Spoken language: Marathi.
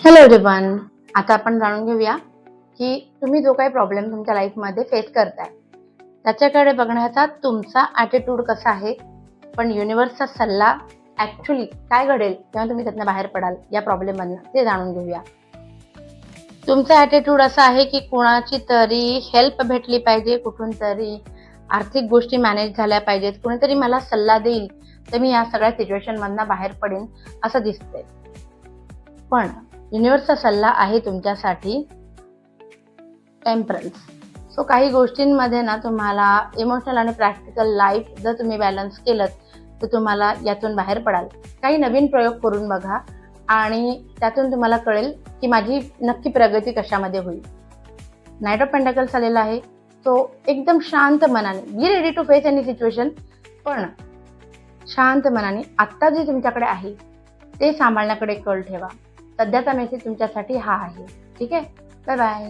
Hello everyone. आता आपण जाणून घेऊया की तुम्ही जो काही प्रॉब्लेम तुमच्या लाईफमध्ये फेस करताय त्याच्याकडे बघण्याचा तुमचा ॲटिट्यूड कसा आहे, पण युनिव्हर्सचा सल्ला ॲक्च्युली काय घडेल तेव्हा तुम्ही त्यातनं बाहेर पडाल या प्रॉब्लेममधनं, ते जाणून घेऊया. तुमचा ॲटिट्यूड असा आहे की कोणाची तरी हेल्प भेटली पाहिजे, कुठून तरी आर्थिक गोष्टी मॅनेज झाल्या पाहिजेत, कोणीतरी मला सल्ला देईल तर मी या सगळ्या सिच्युएशनमधनं बाहेर पडेन असं दिसतंय. पण युनिव्हर्सचा सल्ला आहे तुमच्यासाठी टेम्परन्स. सो काही गोष्टींमध्ये ना तुम्हाला इमोशनल आणि प्रॅक्टिकल लाईफ जर तुम्ही बॅलन्स केलं तर तुम्हाला यातून बाहेर पडाल. काही नवीन प्रयोग करून बघा आणि त्यातून तुम्हाला कळेल की माझी नक्की प्रगती कशामध्ये होईल. नाईट ऑफ पेंटाकल्स आलेला आहे. सो एकदम शांत मनाने be ready to face any situation, पण शांत मनाने आत्ता जे तुमच्याकडे आहे ते सांभाळण्याकडे कल ठेवा. सध्याचा मेसेज तुमच्यासाठी हा आहे. ठीक आहे. Bye bye.